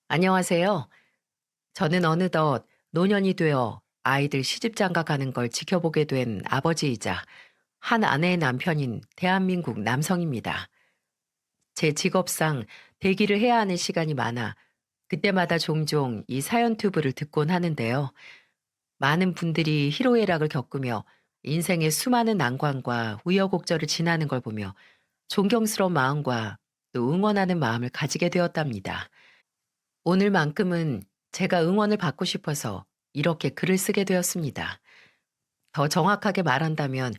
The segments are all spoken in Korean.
안녕하세요. 저는 어느덧 노년이 되어 아이들 시집장가 가는 걸 지켜보게 된 아버지이자 한 아내의 남편인 대한민국 남성입니다. 제 직업상 대기를 해야 하는 시간이 많아 그때마다 종종 이 사연 튜브를 듣곤 하는데요. 많은 분들이 희로애락을 겪으며 인생의 수많은 난관과 우여곡절을 지나는 걸 보며 존경스러운 마음과 또 응원하는 마음을 가지게 되었답니다. 오늘만큼은 제가 응원을 받고 싶어서 이렇게 글을 쓰게 되었습니다. 더 정확하게 말한다면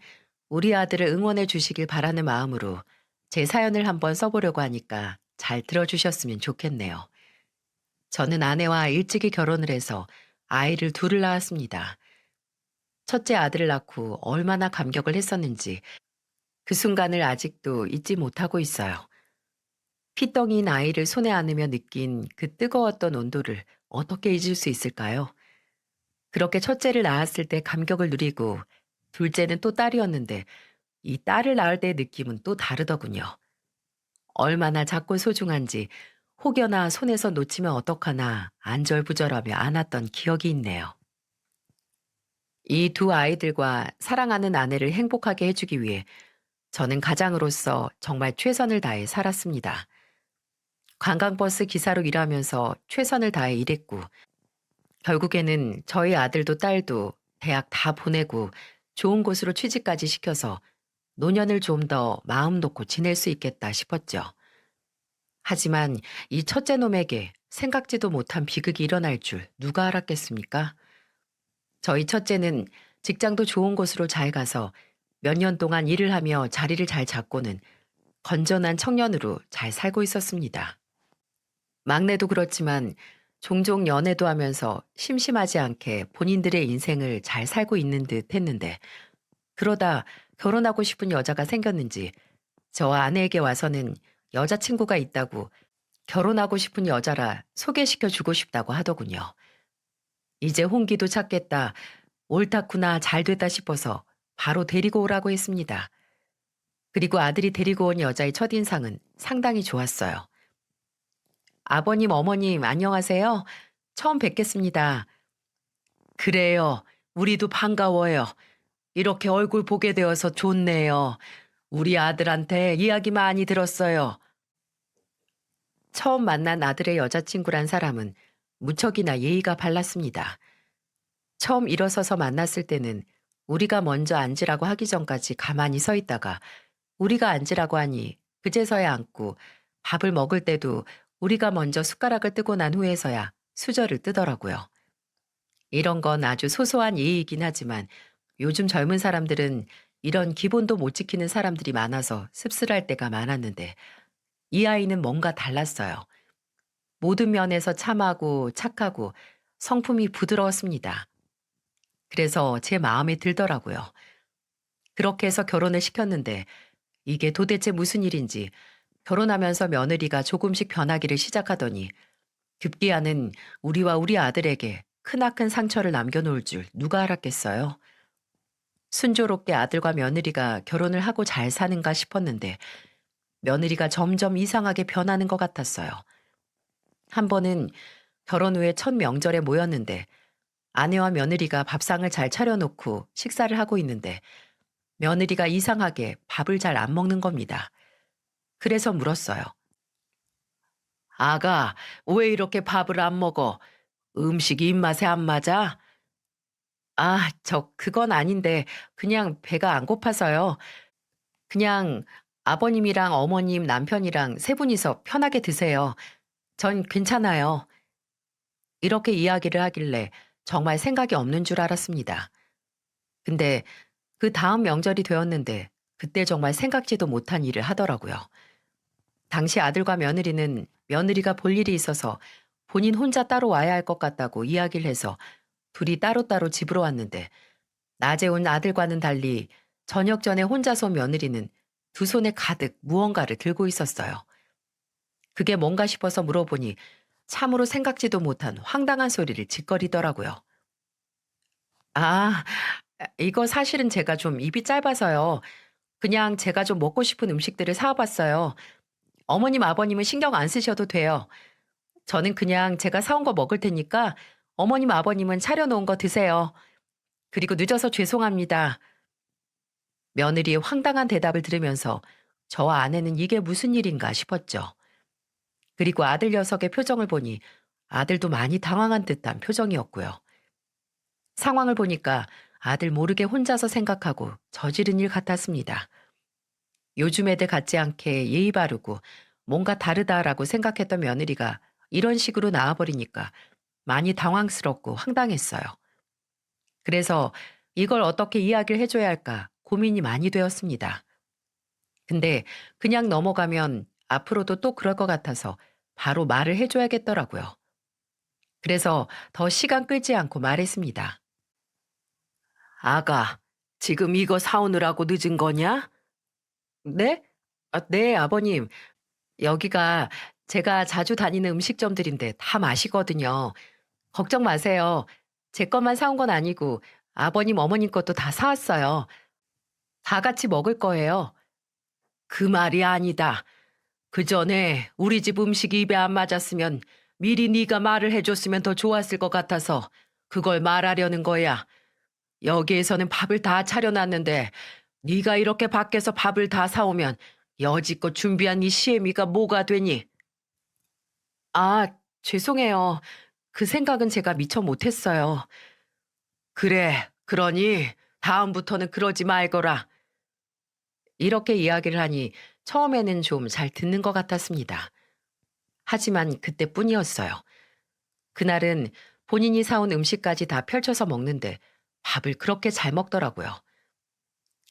우리 아들을 응원해 주시길 바라는 마음으로 제 사연을 한번 써보려고 하니까 잘 들어주셨으면 좋겠네요. 저는 아내와 일찍이 결혼을 해서 아이를 둘을 낳았습니다. 첫째 아들을 낳고 얼마나 감격을 했었는지 그 순간을 아직도 잊지 못하고 있어요. 피덩이인 아이를 손에 안으며 느낀 그 뜨거웠던 온도를 어떻게 잊을 수 있을까요? 그렇게 첫째를 낳았을 때 감격을 누리고 둘째는 또 딸이었는데 이 딸을 낳을 때의 느낌은 또 다르더군요. 얼마나 작고 소중한지 혹여나 손에서 놓치면 어떡하나 안절부절하며 안았던 기억이 있네요. 이 두 아이들과 사랑하는 아내를 행복하게 해주기 위해 저는 가장으로서 정말 최선을 다해 살았습니다. 관광버스 기사로 일하면서 최선을 다해 일했고 결국에는 저희 아들도 딸도 대학 다 보내고 좋은 곳으로 취직까지 시켜서 노년을 좀 더 마음 놓고 지낼 수 있겠다 싶었죠. 하지만 이 첫째 놈에게 생각지도 못한 비극이 일어날 줄 누가 알았겠습니까? 저희 첫째는 직장도 좋은 곳으로 잘 가서 몇 년 동안 일을 하며 자리를 잘 잡고는 건전한 청년으로 잘 살고 있었습니다. 막내도 그렇지만 종종 연애도 하면서 심심하지 않게 본인들의 인생을 잘 살고 있는 듯 했는데 그러다 결혼하고 싶은 여자가 생겼는지 저와 아내에게 와서는 여자친구가 있다고 결혼하고 싶은 여자라 소개시켜 주고 싶다고 하더군요. 이제 홍기도 찾겠다. 옳다구나 잘 됐다 싶어서 바로 데리고 오라고 했습니다. 그리고 아들이 데리고 온 여자의 첫인상은 상당히 좋았어요. 아버님, 어머님, 안녕하세요. 처음 뵙겠습니다. 그래요. 우리도 반가워요. 이렇게 얼굴 보게 되어서 좋네요. 우리 아들한테 이야기 많이 들었어요. 처음 만난 아들의 여자친구란 사람은 무척이나 예의가 발랐습니다. 처음 일어서서 만났을 때는 우리가 먼저 앉으라고 하기 전까지 가만히 서 있다가 우리가 앉으라고 하니 그제서야 앉고 밥을 먹을 때도 우리가 먼저 숟가락을 뜨고 난 후에서야 수저를 뜨더라고요. 이런 건 아주 소소한 예의이긴 하지만 요즘 젊은 사람들은 이런 기본도 못 지키는 사람들이 많아서 씁쓸할 때가 많았는데 이 아이는 뭔가 달랐어요. 모든 면에서 참하고 착하고 성품이 부드러웠습니다. 그래서 제 마음에 들더라고요. 그렇게 해서 결혼을 시켰는데 이게 도대체 무슨 일인지 결혼하면서 며느리가 조금씩 변하기를 시작하더니 급기야는 우리와 우리 아들에게 크나큰 상처를 남겨놓을 줄 누가 알았겠어요? 순조롭게 아들과 며느리가 결혼을 하고 잘 사는가 싶었는데 며느리가 점점 이상하게 변하는 것 같았어요. 한 번은 결혼 후에 첫 명절에 모였는데 아내와 며느리가 밥상을 잘 차려놓고 식사를 하고 있는데 며느리가 이상하게 밥을 잘 안 먹는 겁니다. 그래서 물었어요. 아가, 왜 이렇게 밥을 안 먹어? 음식이 입맛에 안 맞아? 아, 그건 아닌데 그냥 배가 안 고파서요. 그냥 아버님이랑 어머님, 남편이랑 세 분이서 편하게 드세요. 전 괜찮아요. 이렇게 이야기를 하길래 정말 생각이 없는 줄 알았습니다. 근데 그 다음 명절이 되었는데 그때 정말 생각지도 못한 일을 하더라고요. 당시 아들과 며느리는 며느리가 볼 일이 있어서 본인 혼자 따로 와야 할 것 같다고 이야기를 해서 둘이 따로따로 집으로 왔는데 낮에 온 아들과는 달리 저녁 전에 혼자서 온 며느리는 두 손에 가득 무언가를 들고 있었어요. 그게 뭔가 싶어서 물어보니 참으로 생각지도 못한 황당한 소리를 짓거리더라고요. 아, 이거 사실은 제가 좀 입이 짧아서요. 그냥 제가 좀 먹고 싶은 음식들을 사와봤어요. 어머님, 아버님은 신경 안 쓰셔도 돼요. 저는 그냥 제가 사온 거 먹을 테니까 어머님, 아버님은 차려놓은 거 드세요. 그리고 늦어서 죄송합니다. 며느리의 황당한 대답을 들으면서 저와 아내는 이게 무슨 일인가 싶었죠. 그리고 아들 녀석의 표정을 보니 아들도 많이 당황한 듯한 표정이었고요. 상황을 보니까 아들 모르게 혼자서 생각하고 저지른 일 같았습니다. 요즘 애들 같지 않게 예의 바르고 뭔가 다르다라고 생각했던 며느리가 이런 식으로 나와버리니까 많이 당황스럽고 황당했어요. 그래서 이걸 어떻게 이야기를 해줘야 할까 고민이 많이 되었습니다. 근데 그냥 넘어가면 앞으로도 또 그럴 것 같아서 바로 말을 해줘야겠더라고요. 그래서 더 시간 끌지 않고 말했습니다. 아가, 지금 이거 사오느라고 늦은 거냐? 네? 네, 아버님. 여기가 제가 자주 다니는 음식점들인데 다 맛이거든요. 걱정 마세요. 제 것만 사온 건 아니고 아버님, 어머님 것도 다 사왔어요. 다 같이 먹을 거예요. 그 말이 아니다. 그 전에 우리 집 음식이 입에 안 맞았으면 미리 네가 말을 해줬으면 더 좋았을 것 같아서 그걸 말하려는 거야. 여기에서는 밥을 다 차려놨는데 네가 이렇게 밖에서 밥을 다 사오면 여지껏 준비한 이 시애미가 뭐가 되니? 아, 죄송해요. 그 생각은 제가 미처 못했어요. 그래, 그러니 다음부터는 그러지 말거라. 이렇게 이야기를 하니 처음에는 좀 잘 듣는 것 같았습니다. 하지만 그때뿐이었어요. 그날은 본인이 사온 음식까지 다 펼쳐서 먹는데 밥을 그렇게 잘 먹더라고요.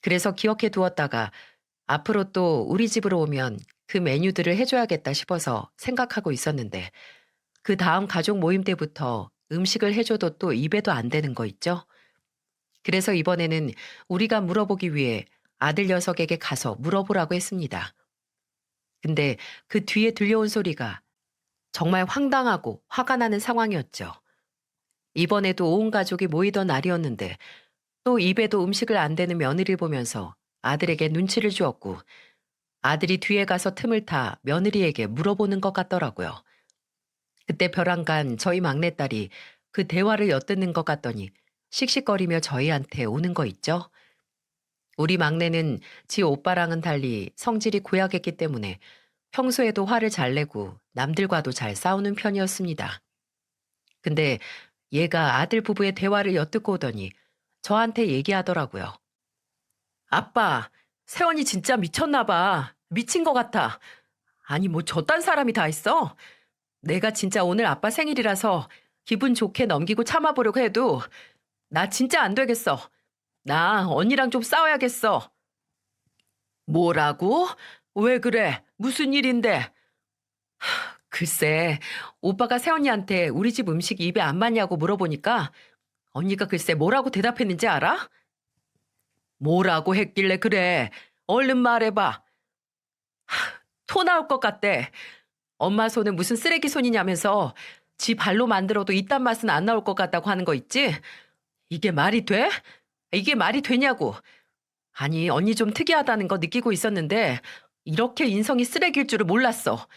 그래서 기억해 두었다가 앞으로 또 우리 집으로 오면 그 메뉴들을 해줘야겠다 싶어서 생각하고 있었는데 그 다음 가족 모임 때부터 음식을 해줘도 또 입에도 안 되는 거 있죠? 그래서 이번에는 우리가 물어보기 위해 아들 녀석에게 가서 물어보라고 했습니다. 근데 그 뒤에 들려온 소리가 정말 황당하고 화가 나는 상황이었죠. 이번에도 온 가족이 모이던 날이었는데 또 입에도 음식을 안 대는 며느리를 보면서 아들에게 눈치를 주었고 아들이 뒤에 가서 틈을 타 며느리에게 물어보는 것 같더라고요. 그때 벼랑간 저희 막내딸이 그 대화를 엿듣는 것 같더니 씩씩거리며 저희한테 오는 거 있죠? 우리 막내는 지 오빠랑은 달리 성질이 고약했기 때문에 평소에도 화를 잘 내고 남들과도 잘 싸우는 편이었습니다. 근데 얘가 아들 부부의 대화를 엿듣고 오더니 저한테 얘기하더라고요. 아빠, 세원이 진짜 미쳤나 봐. 미친 것 같아. 아니, 뭐 저딴 사람이 다 있어? 내가 진짜 오늘 아빠 생일이라서 기분 좋게 넘기고 참아보려고 해도 나 진짜 안 되겠어. 나 언니랑 좀 싸워야겠어. 뭐라고? 왜 그래? 무슨 일인데? 글쎄, 오빠가 세언니한테 우리 집 음식이 입에 안 맞냐고 물어보니까 언니가 글쎄 뭐라고 대답했는지 알아? 뭐라고 했길래 그래? 얼른 말해봐. 토 나올 것 같대. 엄마 손은 무슨 쓰레기 손이냐면서 지 발로 만들어도 이딴 맛은 안 나올 것 같다고 하는 거 있지? 이게 말이 돼? 이게 말이 되냐고. 아니, 언니 좀 특이하다는 거 느끼고 있었는데 이렇게 인성이 쓰레기일 줄을 몰랐어.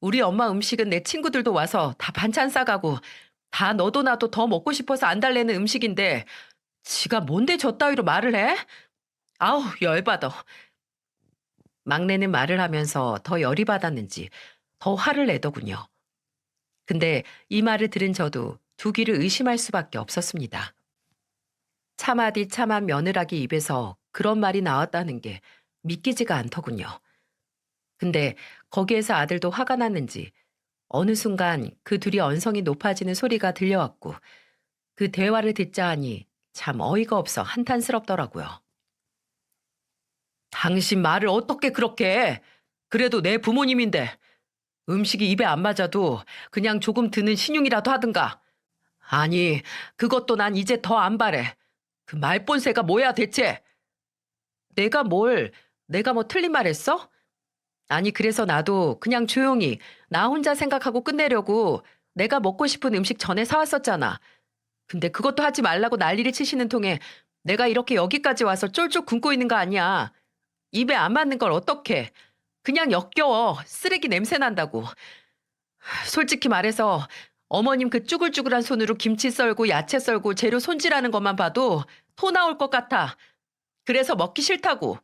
우리 엄마 음식은 내 친구들도 와서 다 반찬 싸가고 다 너도 나도 더 먹고 싶어서 안 달래는 음식인데 지가 뭔데 저 따위로 말을 해? 아우, 열받아. 막내는 말을 하면서 더 열이 받았는지 더 화를 내더군요. 근데 이 말을 들은 저도 두 귀를 의심할 수밖에 없었습니다. 차마디 참한 며느라기 입에서 그런 말이 나왔다는 게 믿기지가 않더군요. 근데 거기에서 아들도 화가 났는지 어느 순간 그 둘이 언성이 높아지는 소리가 들려왔고 그 대화를 듣자 하니 참 어이가 없어 한탄스럽더라고요. 당신 말을 어떻게 그렇게 해? 그래도 내 부모님인데 음식이 입에 안 맞아도 그냥 조금 드는 신용이라도 하든가. 아니, 그것도 난 이제 더 안 바래. 그 말본새가 뭐야 대체? 내가 뭘, 내가 뭐 틀린 말 했어? 아니, 그래서 나도 그냥 조용히 나 혼자 생각하고 끝내려고 내가 먹고 싶은 음식 전에 사왔었잖아. 근데 그것도 하지 말라고 난리를 치시는 통에 내가 이렇게 여기까지 와서 쫄쫄 굶고 있는 거 아니야. 입에 안 맞는 걸 어떡해. 그냥 역겨워. 쓰레기 냄새 난다고. 솔직히 말해서 어머님 그 쭈글쭈글한 손으로 김치 썰고 야채 썰고 재료 손질하는 것만 봐도 토 나올 것 같아. 그래서 먹기 싫다고.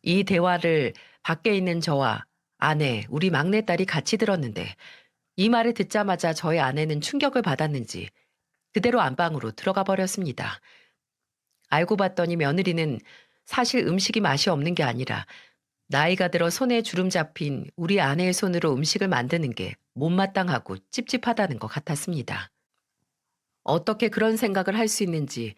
이 대화를 밖에 있는 저와 아내, 우리 막내딸이 같이 들었는데 이 말을 듣자마자 저희 아내는 충격을 받았는지 그대로 안방으로 들어가 버렸습니다. 알고 봤더니 며느리는 사실 음식이 맛이 없는 게 아니라 나이가 들어 손에 주름 잡힌 우리 아내의 손으로 음식을 만드는 게 못마땅하고 찝찝하다는 것 같았습니다. 어떻게 그런 생각을 할 수 있는지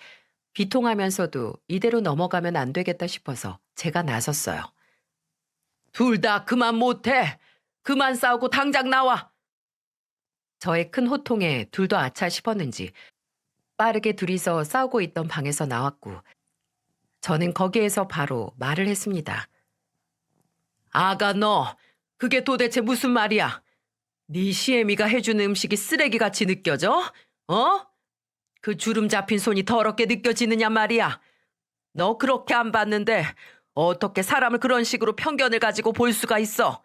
비통하면서도 이대로 넘어가면 안 되겠다 싶어서 제가 나섰어요. 둘 다 그만 못해! 그만 싸우고 당장 나와! 저의 큰 호통에 둘도 아차 싶었는지 빠르게 둘이서 싸우고 있던 방에서 나왔고 저는 거기에서 바로 말을 했습니다. 아가 너, 그게 도대체 무슨 말이야? 네 시애미가 해주는 음식이 쓰레기같이 느껴져? 어? 그 주름 잡힌 손이 더럽게 느껴지느냐 말이야. 너 그렇게 안 봤는데 어떻게 사람을 그런 식으로 편견을 가지고 볼 수가 있어?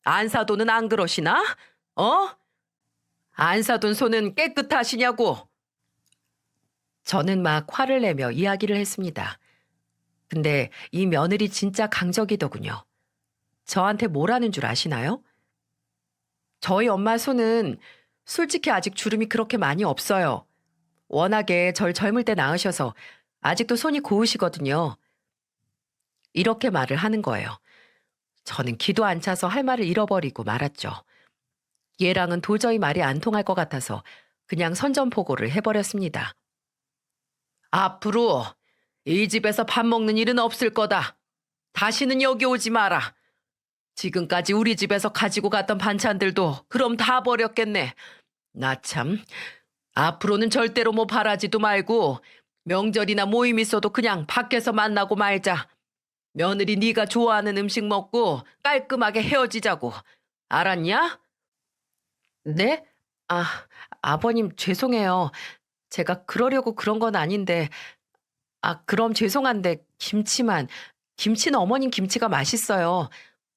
안사돈은 안 그러시나? 어? 안사돈 손은 깨끗하시냐고? 저는 막 화를 내며 이야기를 했습니다. 근데 이 며느리 진짜 강적이더군요. 저한테 뭐라는 줄 아시나요? 저희 엄마 손은 솔직히 아직 주름이 그렇게 많이 없어요. 워낙에 절 젊을 때 낳으셔서 아직도 손이 고우시거든요. 이렇게 말을 하는 거예요. 저는 기도 안 차서 할 말을 잃어버리고 말았죠. 얘랑은 도저히 말이 안 통할 것 같아서 그냥 선전포고를 해버렸습니다. 앞으로 이 집에서 밥 먹는 일은 없을 거다. 다시는 여기 오지 마라. 지금까지 우리 집에서 가지고 갔던 반찬들도 그럼 다 버렸겠네. 나 참, 앞으로는 절대로 뭐 바라지도 말고 명절이나 모임 있어도 그냥 밖에서 만나고 말자. 며느리 네가 좋아하는 음식 먹고 깔끔하게 헤어지자고. 알았냐? 네? 아, 아버님 죄송해요. 제가 그러려고 그런 건 아닌데. 그럼 죄송한데 김치는 어머님 김치가 맛있어요.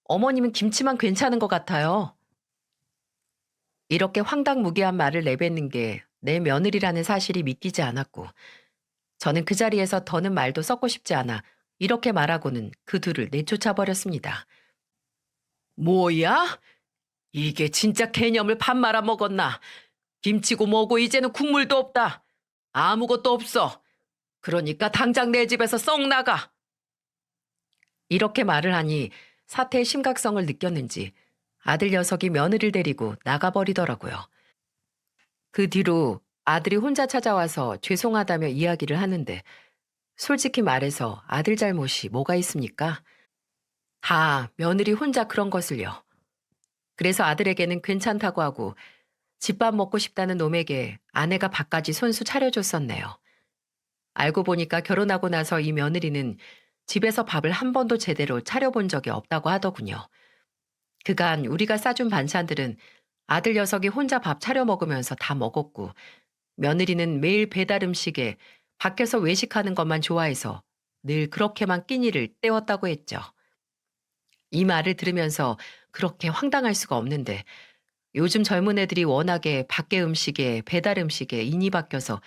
어머님은 김치만 괜찮은 것 같아요. 이렇게 황당무계한 말을 내뱉는 게 내 며느리라는 사실이 믿기지 않았고 저는 그 자리에서 더는 말도 섞고 싶지 않아 이렇게 말하고는 그 둘을 내쫓아 버렸습니다. 뭐야? 이게 진짜 개념을 밥 말아 먹었나? 김치고 뭐고 이제는 국물도 없다. 아무것도 없어. 그러니까 당장 내 집에서 썩 나가. 이렇게 말을 하니 사태의 심각성을 느꼈는지 아들 녀석이 며느리를 데리고 나가버리더라고요. 그 뒤로 아들이 혼자 찾아와서 죄송하다며 이야기를 하는데 솔직히 말해서 아들 잘못이 뭐가 있습니까? 다 며느리 혼자 그런 것을요. 그래서 아들에게는 괜찮다고 하고 집밥 먹고 싶다는 놈에게 아내가 밥까지 손수 차려줬었네요. 알고 보니까 결혼하고 나서 이 며느리는 집에서 밥을 한 번도 제대로 차려본 적이 없다고 하더군요. 그간 우리가 싸준 반찬들은 아들 녀석이 혼자 밥 차려 먹으면서 다 먹었고 며느리는 매일 배달 음식에 밖에서 외식하는 것만 좋아해서 늘 그렇게만 끼니를 때웠다고 했죠. 이 말을 들으면서 그렇게 황당할 수가 없는데 요즘 젊은 애들이 워낙에 밖에 음식에 배달 음식에 인이 바뀌어서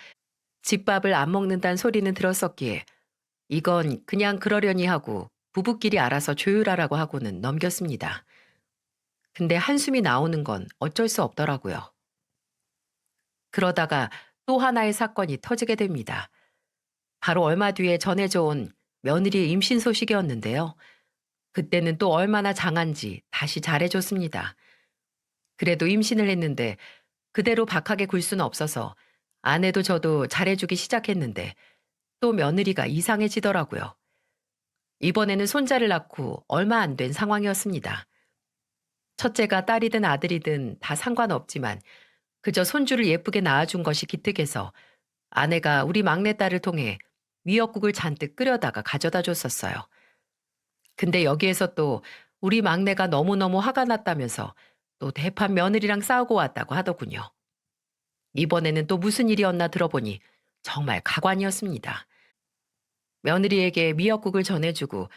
집밥을 안 먹는다는 소리는 들었었기에 이건 그냥 그러려니 하고 부부끼리 알아서 조율하라고 하고는 넘겼습니다. 근데 한숨이 나오는 건 어쩔 수 없더라고요. 그러다가 또 하나의 사건이 터지게 됩니다. 바로 얼마 뒤에 전해져 온 며느리의 임신 소식이었는데요. 그때는 또 얼마나 장한지 다시 잘해줬습니다. 그래도 임신을 했는데 그대로 박하게 굴 수는 없어서 아내도 저도 잘해주기 시작했는데 또 며느리가 이상해지더라고요. 이번에는 손자를 낳고 얼마 안 된 상황이었습니다. 첫째가 딸이든 아들이든 다 상관없지만 그저 손주를 예쁘게 낳아준 것이 기특해서 아내가 우리 막내딸을 통해 미역국을 잔뜩 끓여다가 가져다 줬었어요. 근데 여기에서 또 우리 막내가 너무너무 화가 났다면서 또 대판 며느리랑 싸우고 왔다고 하더군요. 이번에는 또 무슨 일이었나 들어보니 정말 가관이었습니다. 며느리에게 미역국을 전해주고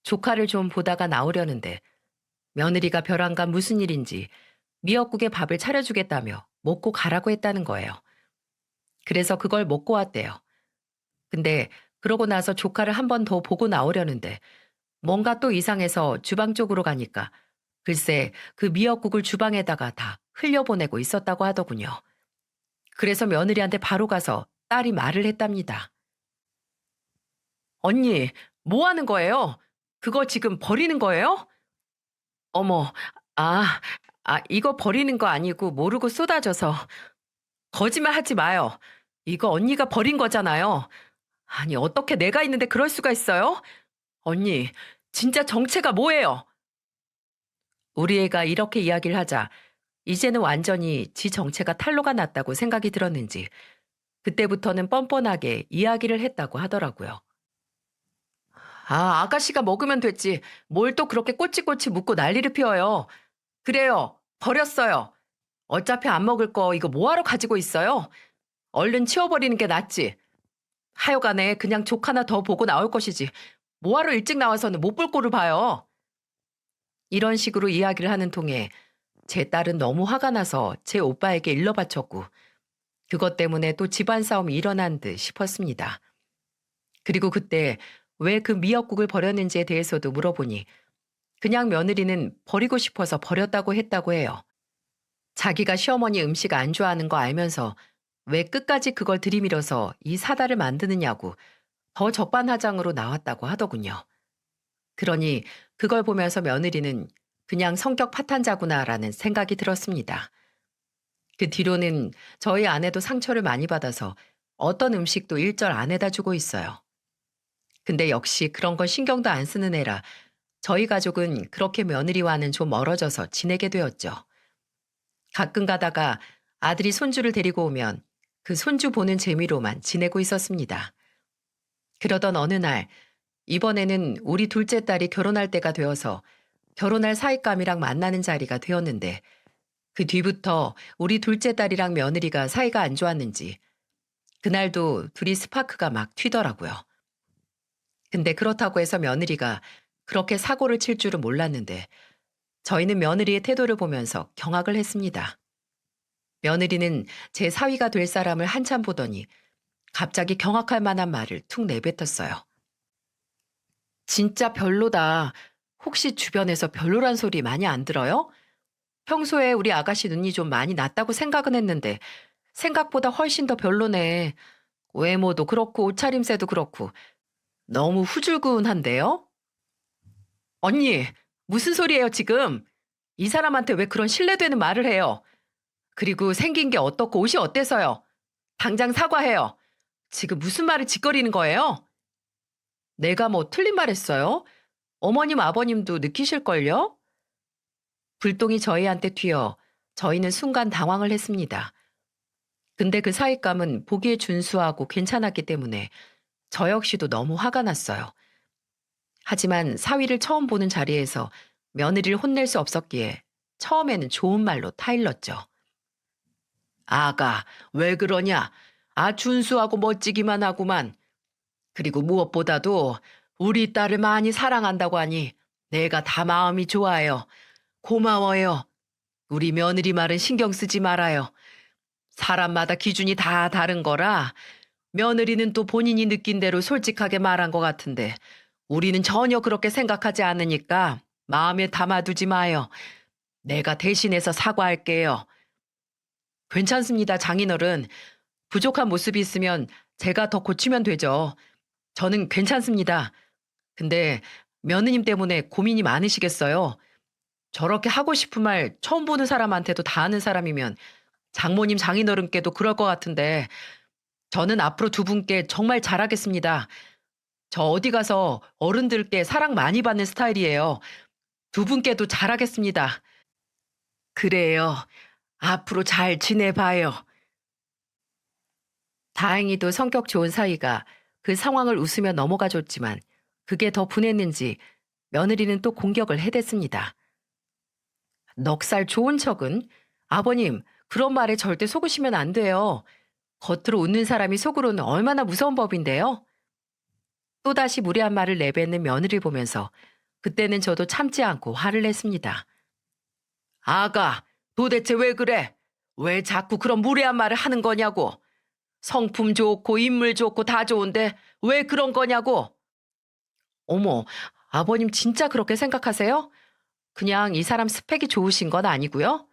조카를 좀 보다가 나오려는데 며느리가 벼랑간 무슨 일인지 미역국에 밥을 차려주겠다며 먹고 가라고 했다는 거예요. 그래서 그걸 먹고 왔대요. 근데 그러고 나서 조카를 한 번 더 보고 나오려는데 뭔가 또 이상해서 주방 쪽으로 가니까 글쎄 그 미역국을 주방에다가 다 흘려보내고 있었다고 하더군요. 그래서 며느리한테 바로 가서 딸이 말을 했답니다. 언니, 뭐 하는 거예요? 그거 지금 버리는 거예요? 어머, 아, 이거 버리는 거 아니고 모르고 쏟아져서. 거짓말 하지 마요. 이거 언니가 버린 거잖아요. 아니, 어떻게 내가 있는데 그럴 수가 있어요? 언니, 진짜 정체가 뭐예요? 우리 애가 이렇게 이야기를 하자 이제는 완전히 지 정체가 탄로가 났다고 생각이 들었는지 그때부터는 뻔뻔하게 이야기를 했다고 하더라고요. 아가씨가 먹으면 됐지. 뭘 또 그렇게 꼬치꼬치 묻고 난리를 피워요. 그래요. 버렸어요. 어차피 안 먹을 거 이거 뭐하러 가지고 있어요? 얼른 치워버리는 게 낫지. 하여간에 그냥 족 하나 더 보고 나올 것이지. 뭐하러 일찍 나와서는 못 볼 꼴을 봐요. 이런 식으로 이야기를 하는 통에 제 딸은 너무 화가 나서 제 오빠에게 일러 바쳤고 그것 때문에 또 집안 싸움이 일어난 듯 싶었습니다. 그리고 그때 왜 그 미역국을 버렸는지에 대해서도 물어보니 그냥 며느리는 버리고 싶어서 버렸다고 했다고 해요. 자기가 시어머니 음식 안 좋아하는 거 알면서 왜 끝까지 그걸 들이밀어서 이 사달을 만드느냐고 더 적반하장으로 나왔다고 하더군요. 그러니 그걸 보면서 며느리는 그냥 성격 파탄자구나라는 생각이 들었습니다. 그 뒤로는 저희 아내도 상처를 많이 받아서 어떤 음식도 일절 안 해다 주고 있어요. 근데 역시 그런 건 신경도 안 쓰는 애라 저희 가족은 그렇게 며느리와는 좀 멀어져서 지내게 되었죠. 가끔 가다가 아들이 손주를 데리고 오면 그 손주 보는 재미로만 지내고 있었습니다. 그러던 어느 날, 이번에는 우리 둘째 딸이 결혼할 때가 되어서 결혼할 사윗감이랑 만나는 자리가 되었는데 그 뒤부터 우리 둘째 딸이랑 며느리가 사이가 안 좋았는지 그날도 둘이 스파크가 막 튀더라고요. 근데 그렇다고 해서 며느리가 그렇게 사고를 칠 줄은 몰랐는데 저희는 며느리의 태도를 보면서 경악을 했습니다. 며느리는 제 사위가 될 사람을 한참 보더니 갑자기 경악할 만한 말을 툭 내뱉었어요. 진짜 별로다. 혹시 주변에서 별로란 소리 많이 안 들어요? 평소에 우리 아가씨 눈이 좀 많이 났다고 생각은 했는데 생각보다 훨씬 더 별로네. 외모도 그렇고 옷차림새도 그렇고 너무 후줄근한데요? 언니, 무슨 소리예요 지금? 이 사람한테 왜 그런 신뢰되는 말을 해요? 그리고 생긴 게 어떻고 옷이 어때서요? 당장 사과해요. 지금 무슨 말을 짓거리는 거예요? 내가 뭐 틀린 말 했어요? 어머님, 아버님도 느끼실걸요? 불똥이 저희한테 튀어 저희는 순간 당황을 했습니다. 근데 그 사윗감은 보기에 준수하고 괜찮았기 때문에 저 역시도 너무 화가 났어요. 하지만 사위를 처음 보는 자리에서 며느리를 혼낼 수 없었기에 처음에는 좋은 말로 타일렀죠. 아가, 왜 그러냐? 준수하고 멋지기만 하구만. 그리고 무엇보다도 우리 딸을 많이 사랑한다고 하니 내가 다 마음이 좋아요. 고마워요. 우리 며느리 말은 신경 쓰지 말아요. 사람마다 기준이 다 다른 거라 며느리는 또 본인이 느낀 대로 솔직하게 말한 것 같은데 우리는 전혀 그렇게 생각하지 않으니까 마음에 담아두지 마요. 내가 대신해서 사과할게요. 괜찮습니다, 장인어른. 부족한 모습이 있으면 제가 더 고치면 되죠. 저는 괜찮습니다. 근데 며느님 때문에 고민이 많으시겠어요. 저렇게 하고 싶은 말 처음 보는 사람한테도 다 하는 사람이면 장모님 장인어른께도 그럴 것 같은데 저는 앞으로 두 분께 정말 잘하겠습니다. 저 어디 가서 어른들께 사랑 많이 받는 스타일이에요. 두 분께도 잘하겠습니다. 그래요. 앞으로 잘 지내봐요. 다행히도 성격 좋은 사이가 그 상황을 웃으며 넘어가 줬지만 그게 더 분했는지 며느리는 또 공격을 해댔습니다. 넉살 좋은 척은 아버님 그런 말에 절대 속으시면 안 돼요. 겉으로 웃는 사람이 속으로는 얼마나 무서운 법인데요. 또다시 무례한 말을 내뱉는 며느리 보면서 그때는 저도 참지 않고 화를 냈습니다. 아가, 도대체 왜 그래? 왜 자꾸 그런 무례한 말을 하는 거냐고. 성품 좋고 인물 좋고 다 좋은데 왜 그런 거냐고. 어머, 아버님 진짜 그렇게 생각하세요? 그냥 이 사람 스펙이 좋으신 건 아니고요?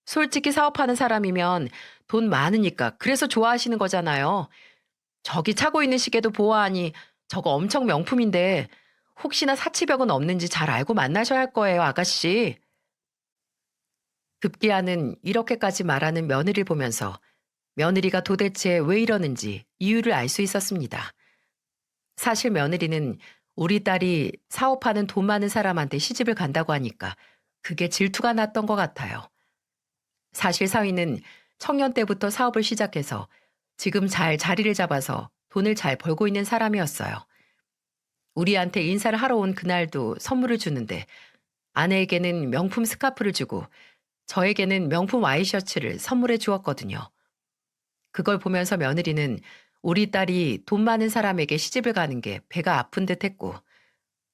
솔직히 사업하는 사람이면 돈 많으니까 그래서 좋아하시는 거잖아요. 저기 차고 있는 시계도 보아하니 저거 엄청 명품인데 혹시나 사치벽은 없는지 잘 알고 만나셔야 할 거예요, 아가씨. 급기야는 이렇게까지 말하는 며느리를 보면서 며느리가 도대체 왜 이러는지 이유를 알 수 있었습니다. 사실 며느리는 우리 딸이 사업하는 돈 많은 사람한테 시집을 간다고 하니까 그게 질투가 났던 것 같아요. 사실 사위는 청년 때부터 사업을 시작해서 지금 잘 자리를 잡아서 돈을 잘 벌고 있는 사람이었어요. 우리한테 인사를 하러 온 그날도 선물을 주는데 아내에게는 명품 스카프를 주고 저에게는 명품 와이셔츠를 선물해 주었거든요. 그걸 보면서 며느리는 우리 딸이 돈 많은 사람에게 시집을 가는 게 배가 아픈 듯 했고,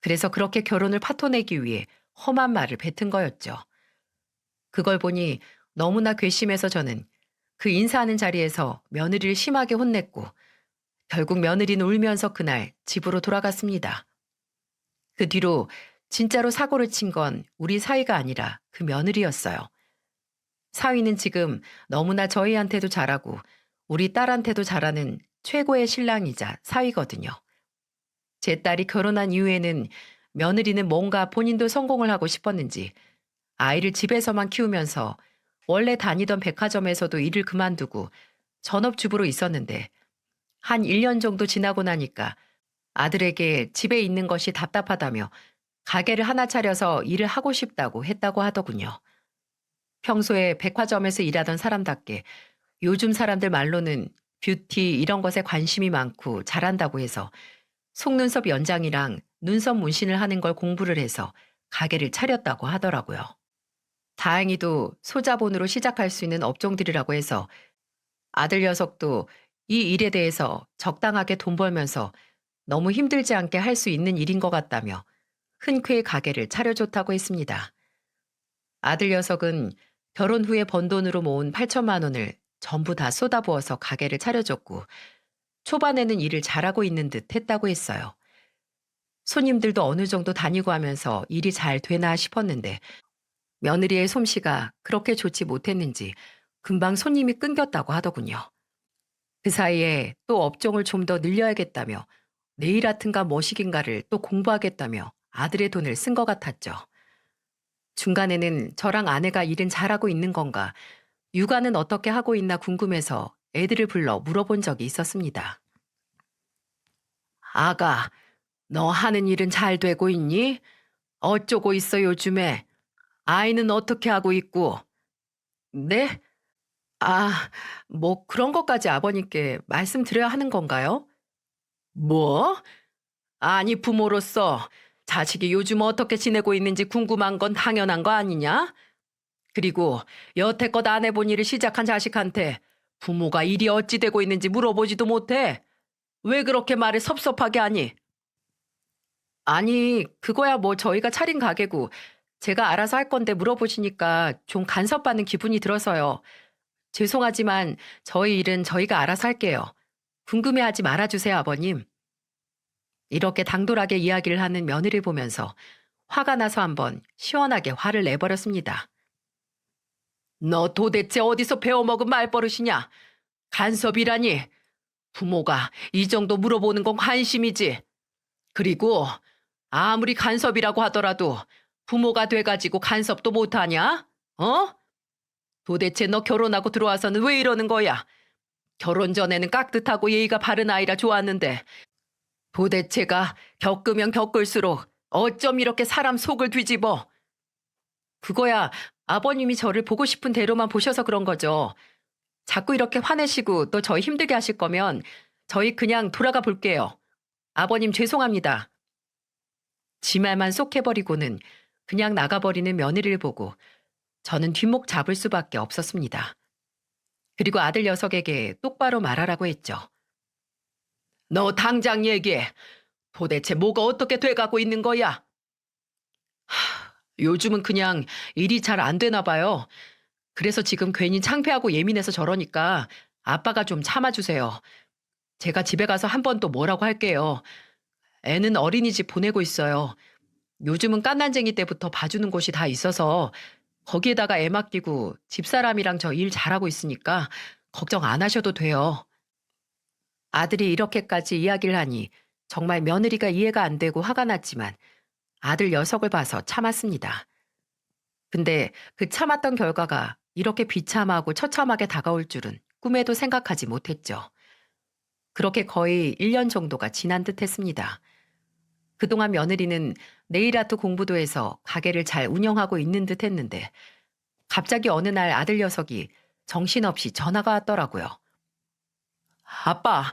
그래서 그렇게 결혼을 파토내기 위해 험한 말을 뱉은 거였죠. 그걸 보니 너무나 괘씸해서 저는 그 인사하는 자리에서 며느리를 심하게 혼냈고, 결국 며느리는 울면서 그날 집으로 돌아갔습니다. 그 뒤로 진짜로 사고를 친 건 우리 사위가 아니라 그 며느리였어요. 사위는 지금 너무나 저희한테도 잘하고 우리 딸한테도 잘하는 최고의 신랑이자 사위거든요. 제 딸이 결혼한 이후에는 며느리는 뭔가 본인도 성공을 하고 싶었는지 아이를 집에서만 키우면서 원래 다니던 백화점에서도 일을 그만두고 전업주부로 있었는데 한 1년 정도 지나고 나니까 아들에게 집에 있는 것이 답답하다며 가게를 하나 차려서 일을 하고 싶다고 했다고 하더군요. 평소에 백화점에서 일하던 사람답게 요즘 사람들 말로는 뷰티 이런 것에 관심이 많고 잘한다고 해서 속눈썹 연장이랑 눈썹 문신을 하는 걸 공부를 해서 가게를 차렸다고 하더라고요. 다행히도 소자본으로 시작할 수 있는 업종들이라고 해서 아들 녀석도 이 일에 대해서 적당하게 돈 벌면서 너무 힘들지 않게 할 수 있는 일인 것 같다며 흔쾌히 가게를 차려줬다고 했습니다. 아들 녀석은 결혼 후에 번 돈으로 모은 8천만 원을 전부 다 쏟아부어서 가게를 차려줬고 초반에는 일을 잘하고 있는 듯 했다고 했어요. 손님들도 어느 정도 다니고 하면서 일이 잘 되나 싶었는데 며느리의 솜씨가 그렇게 좋지 못했는지 금방 손님이 끊겼다고 하더군요. 그 사이에 또 업종을 좀 더 늘려야겠다며 네일 아트인가 머시긴가를 또 공부하겠다며 아들의 돈을 쓴 것 같았죠. 중간에는 저랑 아내가 일은 잘하고 있는 건가, 육아는 어떻게 하고 있나 궁금해서 애들을 불러 물어본 적이 있었습니다. 아가, 너 하는 일은 잘 되고 있니? 어쩌고 있어 요즘에? 아이는 어떻게 하고 있고? 네? 아, 뭐 그런 것까지 아버님께 말씀드려야 하는 건가요? 뭐? 아니 부모로서 자식이 요즘 어떻게 지내고 있는지 궁금한 건 당연한 거 아니냐? 그리고 여태껏 안 해본 일을 시작한 자식한테 부모가 일이 어찌 되고 있는지 물어보지도 못해. 왜 그렇게 말을 섭섭하게 하니? 아니, 그거야 뭐 저희가 차린 가게고 제가 알아서 할 건데 물어보시니까 좀 간섭받는 기분이 들어서요. 죄송하지만 저희 일은 저희가 알아서 할게요. 궁금해하지 말아주세요, 아버님. 이렇게 당돌하게 이야기를 하는 며느리를 보면서 화가 나서 한번 시원하게 화를 내버렸습니다. 너 도대체 어디서 배워먹은 말버릇이냐? 간섭이라니. 부모가 이 정도 물어보는 건 관심이지. 그리고 아무리 간섭이라고 하더라도 부모가 돼가지고 간섭도 못하냐? 어? 도대체 너 결혼하고 들어와서는 왜 이러는 거야? 결혼 전에는 깍듯하고 예의가 바른 아이라 좋았는데 도대체가 겪으면 겪을수록 어쩜 이렇게 사람 속을 뒤집어? 그거야 아버님이 저를 보고 싶은 대로만 보셔서 그런 거죠. 자꾸 이렇게 화내시고 또 저희 힘들게 하실 거면 저희 그냥 돌아가 볼게요. 아버님 죄송합니다. 지 말만 쏙 해버리고는 그냥 나가버리는 며느리를 보고 저는 뒷목 잡을 수밖에 없었습니다. 그리고 아들 녀석에게 똑바로 말하라고 했죠. 너 당장 얘기해. 도대체 뭐가 어떻게 돼가고 있는 거야? 요즘은 그냥 일이 잘 안 되나 봐요. 그래서 지금 괜히 창피하고 예민해서 저러니까 아빠가 좀 참아주세요. 제가 집에 가서 한 번 또 뭐라고 할게요. 애는 어린이집 보내고 있어요. 요즘은 깐난쟁이 때부터 봐주는 곳이 다 있어서 거기에다가 애 맡기고 집사람이랑 저 일 잘하고 있으니까 걱정 안 하셔도 돼요. 아들이 이렇게까지 이야기를 하니 정말 며느리가 이해가 안 되고 화가 났지만 아들 녀석을 봐서 참았습니다. 근데 그 참았던 결과가 이렇게 비참하고 처참하게 다가올 줄은 꿈에도 생각하지 못했죠. 그렇게 거의 1년 정도가 지난 듯 했습니다. 그동안 며느리는 네일아트 공부도 해서 가게를 잘 운영하고 있는 듯 했는데 갑자기 어느 날 아들 녀석이 정신없이 전화가 왔더라고요. 아빠,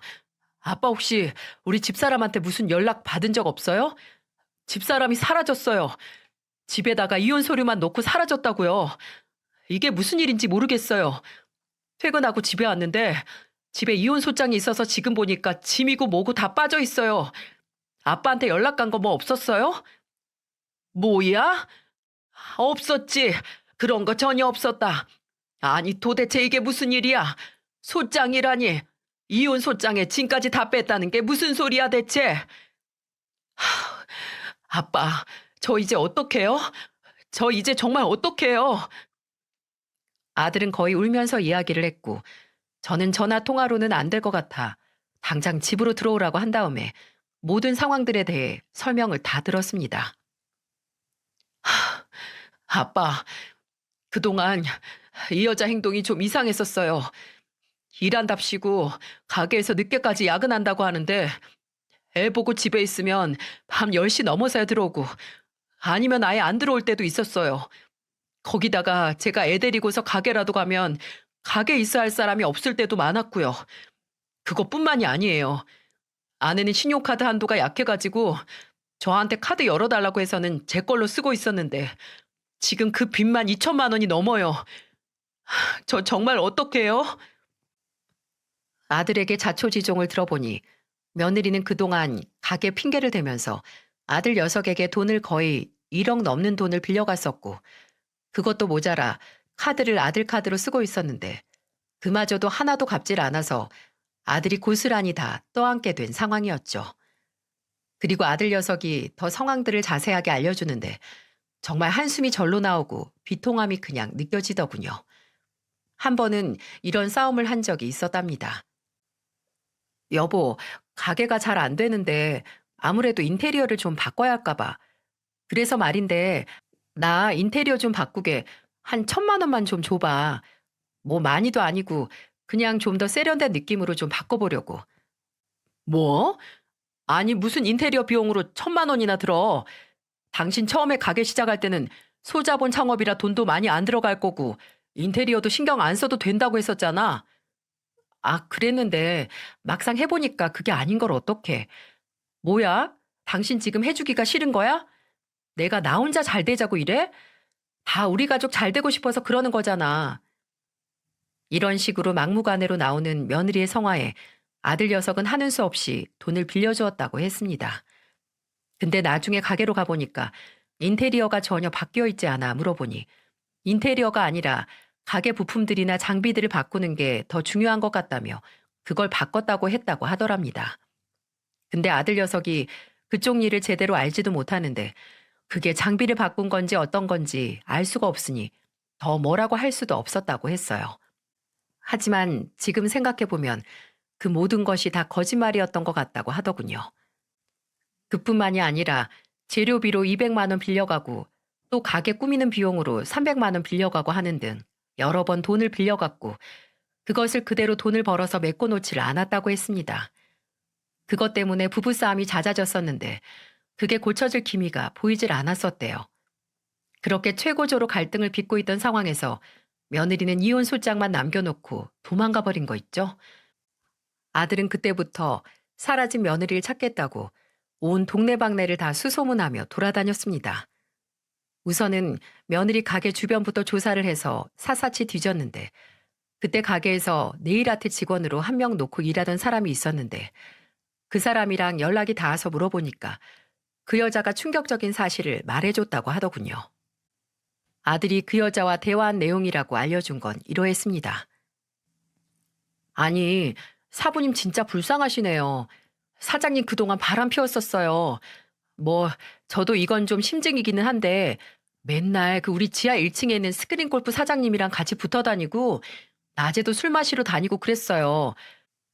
아빠 혹시 우리 집사람한테 무슨 연락 받은 적 없어요? 집사람이 사라졌어요. 집에다가 이혼 서류만 놓고 사라졌다고요. 이게 무슨 일인지 모르겠어요. 퇴근하고 집에 왔는데 집에 이혼 소장이 있어서 지금 보니까 짐이고 뭐고 다 빠져 있어요. 아빠한테 연락 간 거 뭐 없었어요? 뭐야? 없었지. 그런 거 전혀 없었다. 아니 도대체 이게 무슨 일이야? 소장이라니. 이혼 소장에 짐까지 다 뺐다는 게 무슨 소리야 대체? 아빠, 저 이제 어떡해요? 저 이제 정말 어떡해요? 아들은 거의 울면서 이야기를 했고 저는 전화 통화로는 안 될 것 같아 당장 집으로 들어오라고 한 다음에 모든 상황들에 대해 설명을 다 들었습니다. 아빠, 그동안 이 여자 행동이 좀 이상했었어요. 일한답시고 가게에서 늦게까지 야근한다고 하는데 애 보고 집에 있으면 밤 10시 넘어서야 들어오고 아니면 아예 안 들어올 때도 있었어요. 거기다가 제가 애 데리고서 가게라도 가면 가게에 있어야 할 사람이 없을 때도 많았고요. 그것뿐만이 아니에요. 아내는 신용카드 한도가 약해가지고 저한테 카드 열어달라고 해서는 제 걸로 쓰고 있었는데 지금 그 빚만 2천만 원이 넘어요. 저 정말 어떡해요? 아들에게 자초지종을 들어보니 며느리는 그동안 가게 핑계를 대면서 아들 녀석에게 돈을 거의 1억 넘는 돈을 빌려갔었고 그것도 모자라 카드를 아들 카드로 쓰고 있었는데 그마저도 하나도 갚질 않아서 아들이 고스란히 다 떠안게 된 상황이었죠. 그리고 아들 녀석이 더 상황들을 자세하게 알려주는데 정말 한숨이 절로 나오고 비통함이 그냥 느껴지더군요. 한 번은 이런 싸움을 한 적이 있었답니다. 여보, 가게가 잘 안 되는데 아무래도 인테리어를 좀 바꿔야 할까 봐. 그래서 말인데 나 인테리어 좀 바꾸게 한 1,000만 원만 좀 줘봐. 뭐 많이도 아니고 그냥 좀 더 세련된 느낌으로 좀 바꿔보려고. 뭐? 아니 무슨 인테리어 비용으로 1,000만 원이나 들어. 당신 처음에 가게 시작할 때는 소자본 창업이라 돈도 많이 안 들어갈 거고 인테리어도 신경 안 써도 된다고 했었잖아. 아, 그랬는데 막상 해보니까 그게 아닌 걸 어떡해. 뭐야? 당신 지금 해주기가 싫은 거야? 내가 나 혼자 잘 되자고 이래? 다 우리 가족 잘 되고 싶어서 그러는 거잖아. 이런 식으로 막무가내로 나오는 며느리의 성화에 아들 녀석은 하는 수 없이 돈을 빌려주었다고 했습니다. 근데 나중에 가게로 가보니까 인테리어가 전혀 바뀌어 있지 않아 물어보니 인테리어가 아니라 가게 부품들이나 장비들을 바꾸는 게 더 중요한 것 같다며 그걸 바꿨다고 했다고 하더랍니다. 근데 아들 녀석이 그쪽 일을 제대로 알지도 못하는데 그게 장비를 바꾼 건지 어떤 건지 알 수가 없으니 더 뭐라고 할 수도 없었다고 했어요. 하지만 지금 생각해보면 그 모든 것이 다 거짓말이었던 것 같다고 하더군요. 그뿐만이 아니라 재료비로 200만 원 빌려가고 또 가게 꾸미는 비용으로 300만 원 빌려가고 하는 등 여러 번 돈을 빌려갔고 그것을 그대로 돈을 벌어서 메꿔놓지를 않았다고 했습니다. 그것 때문에 부부싸움이 잦아졌었는데 그게 고쳐질 기미가 보이질 않았었대요. 그렇게 최고조로 갈등을 빚고 있던 상황에서 며느리는 이혼 소장만 남겨놓고 도망가 버린 거 있죠. 아들은 그때부터 사라진 며느리를 찾겠다고 온 동네방네를 다 수소문하며 돌아다녔습니다. 우선은 며느리 가게 주변부터 조사를 해서 샅샅이 뒤졌는데 그때 가게에서 네일아트 직원으로 한 명 놓고 일하던 사람이 있었는데 그 사람이랑 연락이 닿아서 물어보니까 그 여자가 충격적인 사실을 말해줬다고 하더군요. 아들이 그 여자와 대화한 내용이라고 알려준 건 이러했습니다. 아니, 사부님 진짜 불쌍하시네요. 사장님 그동안 바람 피웠었어요. 뭐, 저도 이건 좀 심증이기는 한데, 맨날 그 우리 지하 1층에 있는 스크린 골프 사장님이랑 같이 붙어 다니고, 낮에도 술 마시러 다니고 그랬어요.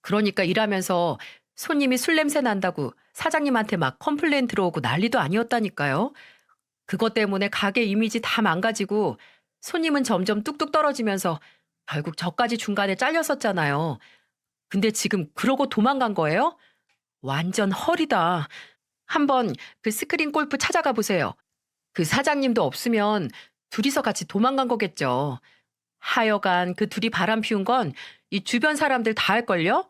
그러니까 일하면서 손님이 술 냄새 난다고 사장님한테 막 컴플레인 들어오고 난리도 아니었다니까요. 그것 때문에 가게 이미지 다 망가지고 손님은 점점 뚝뚝 떨어지면서 결국 저까지 중간에 잘렸었잖아요. 근데 지금 그러고 도망간 거예요? 완전 헐이다. 한번 그 스크린 골프 찾아가 보세요. 그 사장님도 없으면 둘이서 같이 도망간 거겠죠. 하여간 그 둘이 바람 피운 건 이 주변 사람들 다 할걸요?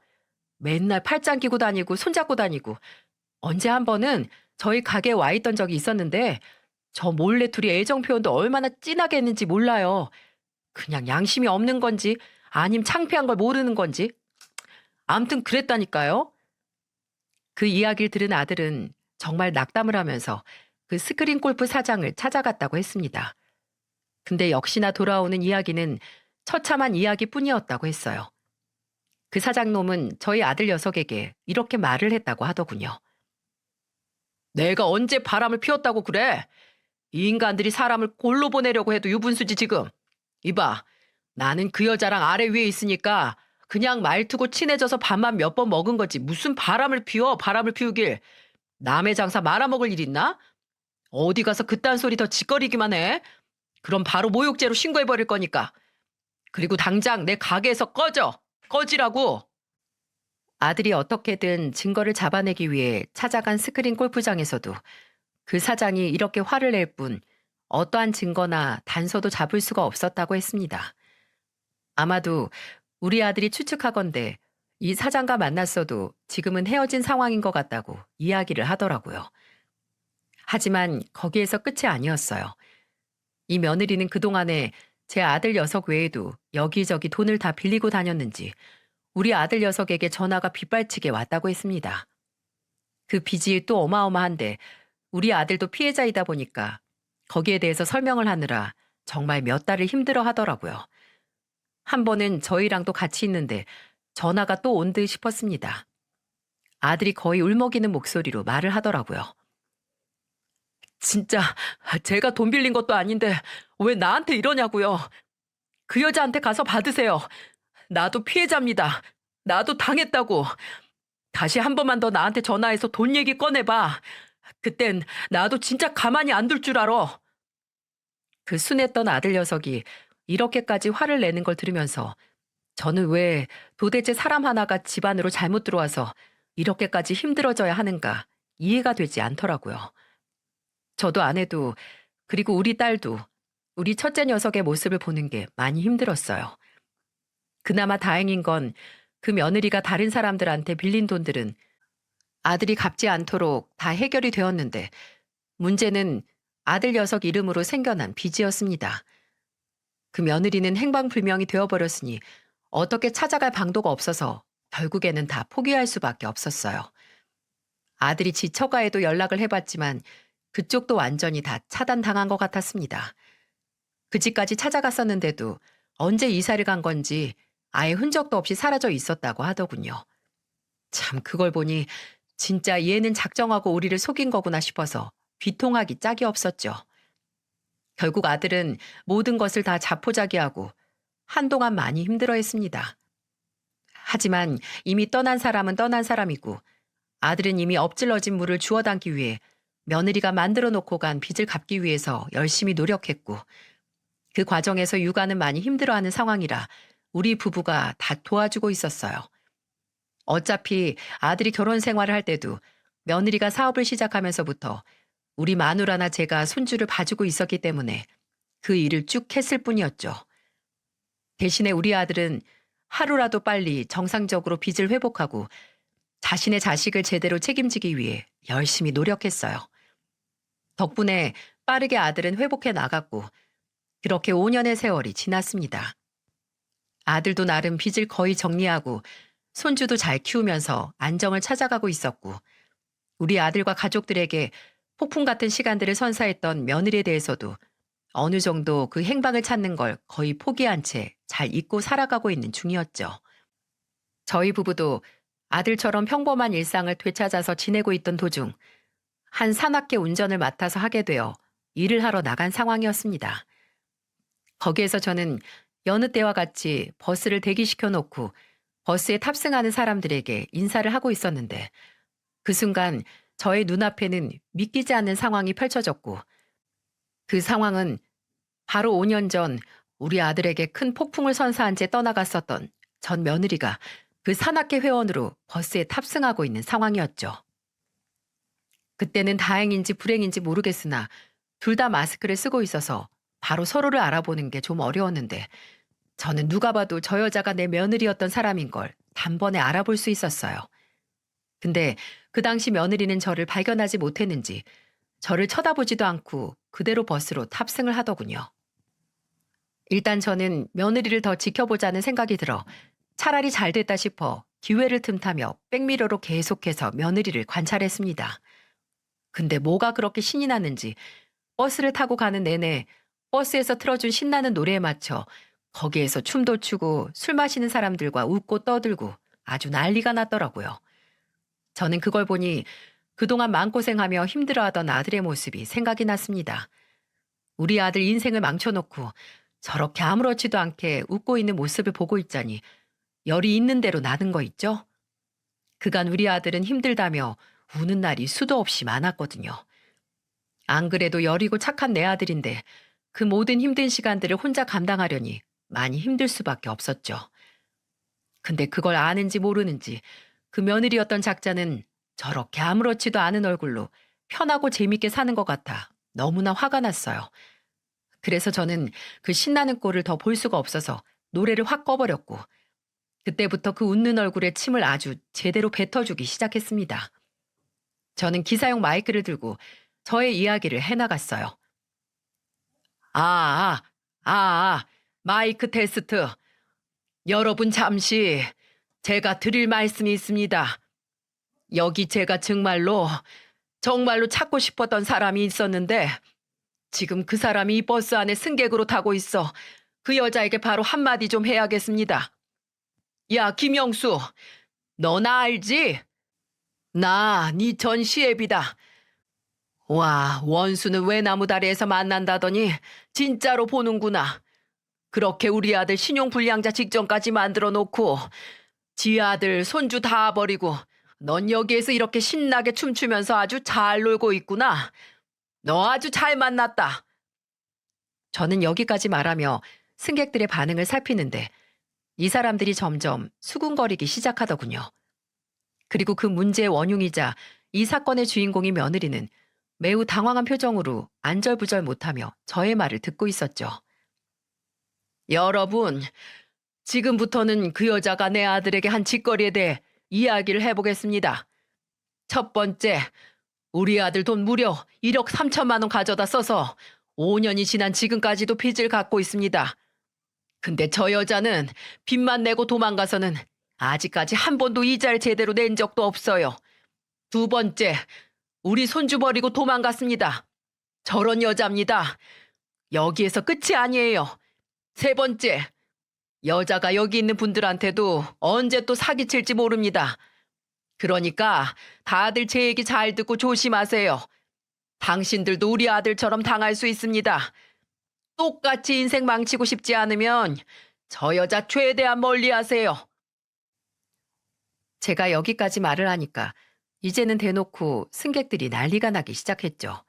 맨날 팔짱 끼고 다니고 손잡고 다니고 언제 한 번은 저희 가게에 와 있던 적이 있었는데 저 몰래 둘이 애정 표현도 얼마나 진하게 했는지 몰라요. 그냥 양심이 없는 건지 아님 창피한 걸 모르는 건지 암튼 그랬다니까요. 그 이야기를 들은 아들은 정말 낙담을 하면서 그 스크린 골프 사장을 찾아갔다고 했습니다. 근데 역시나 돌아오는 이야기는 처참한 이야기뿐이었다고 했어요. 그 사장놈은 저희 아들 녀석에게 이렇게 말을 했다고 하더군요. 내가 언제 바람을 피웠다고 그래? 이 인간들이 사람을 골로 보내려고 해도 유분수지 지금. 이봐, 나는 그 여자랑 아래 위에 있으니까 그냥 말투고 친해져서 밥만 몇 번 먹은 거지. 무슨 바람을 피워, 바람을 피우길. 남의 장사 말아먹을 일 있나? 어디 가서 그딴 소리 더 짓거리기만 해. 그럼 바로 모욕죄로 신고해버릴 거니까. 그리고 당장 내 가게에서 꺼져. 꺼지라고. 아들이 어떻게든 증거를 잡아내기 위해 찾아간 스크린 골프장에서도 그 사장이 이렇게 화를 낼 뿐 어떠한 증거나 단서도 잡을 수가 없었다고 했습니다. 아마도 우리 아들이 추측하건대 이 사장과 만났어도 지금은 헤어진 상황인 것 같다고 이야기를 하더라고요. 하지만 거기에서 끝이 아니었어요. 이 며느리는 그동안에 제 아들 녀석 외에도 여기저기 돈을 다 빌리고 다녔는지 우리 아들 녀석에게 전화가 빗발치게 왔다고 했습니다. 그 빚이 또 어마어마한데 우리 아들도 피해자이다 보니까 거기에 대해서 설명을 하느라 정말 몇 달을 힘들어 하더라고요. 한 번은 저희랑도 같이 있는데 전화가 또 온 듯 싶었습니다. 아들이 거의 울먹이는 목소리로 말을 하더라고요. 진짜 제가 돈 빌린 것도 아닌데 왜 나한테 이러냐고요. 그 여자한테 가서 받으세요. 나도 피해자입니다. 나도 당했다고. 다시 한 번만 더 나한테 전화해서 돈 얘기 꺼내봐. 그땐 나도 진짜 가만히 안 둘 줄 알아. 그 순했던 아들 녀석이 이렇게까지 화를 내는 걸 들으면서 저는 왜 도대체 사람 하나가 집 안으로 잘못 들어와서 이렇게까지 힘들어져야 하는가 이해가 되지 않더라고요. 저도 아내도 그리고 우리 딸도 우리 첫째 녀석의 모습을 보는 게 많이 힘들었어요. 그나마 다행인 건 그 며느리가 다른 사람들한테 빌린 돈들은 아들이 갚지 않도록 다 해결이 되었는데 문제는 아들 녀석 이름으로 생겨난 빚이었습니다. 그 며느리는 행방불명이 되어버렸으니 어떻게 찾아갈 방도가 없어서 결국에는 다 포기할 수밖에 없었어요. 아들이 지처가에도 연락을 해봤지만 그쪽도 완전히 다 차단당한 것 같았습니다. 그 집까지 찾아갔었는데도 언제 이사를 간 건지 아예 흔적도 없이 사라져 있었다고 하더군요. 참 그걸 보니 진짜 얘는 작정하고 우리를 속인 거구나 싶어서 비통하기 짝이 없었죠. 결국 아들은 모든 것을 다 자포자기하고 한동안 많이 힘들어했습니다. 하지만 이미 떠난 사람은 떠난 사람이고 아들은 이미 엎질러진 물을 주워 담기 위해 며느리가 만들어 놓고 간 빚을 갚기 위해서 열심히 노력했고 그 과정에서 육아는 많이 힘들어하는 상황이라 우리 부부가 다 도와주고 있었어요. 어차피 아들이 결혼 생활을 할 때도 며느리가 사업을 시작하면서부터 우리 마누라나 제가 손주를 봐주고 있었기 때문에 그 일을 쭉 했을 뿐이었죠. 대신에 우리 아들은 하루라도 빨리 정상적으로 빚을 회복하고 자신의 자식을 제대로 책임지기 위해 열심히 노력했어요. 덕분에 빠르게 아들은 회복해 나갔고 그렇게 5년의 세월이 지났습니다. 아들도 나름 빚을 거의 정리하고 손주도 잘 키우면서 안정을 찾아가고 있었고 우리 아들과 가족들에게 폭풍 같은 시간들을 선사했던 며느리에 대해서도 어느 정도 그 행방을 찾는 걸 거의 포기한 채 잘 잊고 살아가고 있는 중이었죠. 저희 부부도 아들처럼 평범한 일상을 되찾아서 지내고 있던 도중 한 산악회 운전을 맡아서 하게 되어 일을 하러 나간 상황이었습니다. 거기에서 저는 여느 때와 같이 버스를 대기시켜 놓고 버스에 탑승하는 사람들에게 인사를 하고 있었는데 그 순간 저의 눈앞에는 믿기지 않는 상황이 펼쳐졌고 그 상황은 바로 5년 전 우리 아들에게 큰 폭풍을 선사한 채 떠나갔었던 전 며느리가 그 산악회 회원으로 버스에 탑승하고 있는 상황이었죠. 그때는 다행인지 불행인지 모르겠으나 둘 다 마스크를 쓰고 있어서 바로 서로를 알아보는 게 좀 어려웠는데 저는 누가 봐도 저 여자가 내 며느리였던 사람인 걸 단번에 알아볼 수 있었어요. 근데 그 당시 며느리는 저를 발견하지 못했는지 저를 쳐다보지도 않고 그대로 버스로 탑승을 하더군요. 일단 저는 며느리를 더 지켜보자는 생각이 들어 차라리 잘 됐다 싶어 기회를 틈타며 백미러로 계속해서 며느리를 관찰했습니다. 근데 뭐가 그렇게 신이 났는지 버스를 타고 가는 내내 버스에서 틀어준 신나는 노래에 맞춰 거기에서 춤도 추고 술 마시는 사람들과 웃고 떠들고 아주 난리가 났더라고요. 저는 그걸 보니 그동안 마음고생하며 힘들어하던 아들의 모습이 생각이 났습니다. 우리 아들 인생을 망쳐놓고 저렇게 아무렇지도 않게 웃고 있는 모습을 보고 있자니 열이 있는 대로 나는 거 있죠? 그간 우리 아들은 힘들다며 우는 날이 수도 없이 많았거든요. 안 그래도 여리고 착한 내 아들인데 그 모든 힘든 시간들을 혼자 감당하려니 많이 힘들 수밖에 없었죠. 근데 그걸 아는지 모르는지 그 며느리였던 작자는 저렇게 아무렇지도 않은 얼굴로 편하고 재밌게 사는 것 같아 너무나 화가 났어요. 그래서 저는 그 신나는 꼴을 더 볼 수가 없어서 노래를 확 꺼버렸고 그때부터 그 웃는 얼굴에 침을 아주 제대로 뱉어주기 시작했습니다. 저는 기사용 마이크를 들고 저의 이야기를 해나갔어요. 아, 마이크 테스트. 여러분 잠시 제가 드릴 말씀이 있습니다. 여기 제가 정말로 찾고 싶었던 사람이 있었는데 지금 그 사람이 이 버스 안에 승객으로 타고 있어 그 여자에게 바로 한마디 좀 해야겠습니다. 야, 김영수, 너 나 알지? 나 네 전 시애비다. 와, 원수는 외나무 다리에서 만난다더니 진짜로 보는구나. 그렇게 우리 아들 신용불량자 직전까지 만들어 놓고 지 아들 손주 다 버리고 넌 여기에서 이렇게 신나게 춤추면서 아주 잘 놀고 있구나. 너 아주 잘 만났다. 저는 여기까지 말하며 승객들의 반응을 살피는데 이 사람들이 점점 수군거리기 시작하더군요. 그리고 그 문제의 원흉이자 이 사건의 주인공인 며느리는 매우 당황한 표정으로 안절부절 못하며 저의 말을 듣고 있었죠. 여러분, 지금부터는 그 여자가 내 아들에게 한 짓거리에 대해 이야기를 해보겠습니다. 첫 번째, 우리 아들 돈 무려 1억 3천만 원 가져다 써서 5년이 지난 지금까지도 빚을 갖고 있습니다. 근데 저 여자는 빚만 내고 도망가서는 아직까지 한 번도 이자를 제대로 낸 적도 없어요. 두 번째, 우리 손주 버리고 도망갔습니다. 저런 여자입니다. 여기에서 끝이 아니에요. 세 번째, 여자가 여기 있는 분들한테도 언제 또 사기칠지 모릅니다. 그러니까 다들 제 얘기 잘 듣고 조심하세요. 당신들도 우리 아들처럼 당할 수 있습니다. 똑같이 인생 망치고 싶지 않으면 저 여자 최대한 멀리하세요. 제가 여기까지 말을 하니까 이제는 대놓고 승객들이 난리가 나기 시작했죠.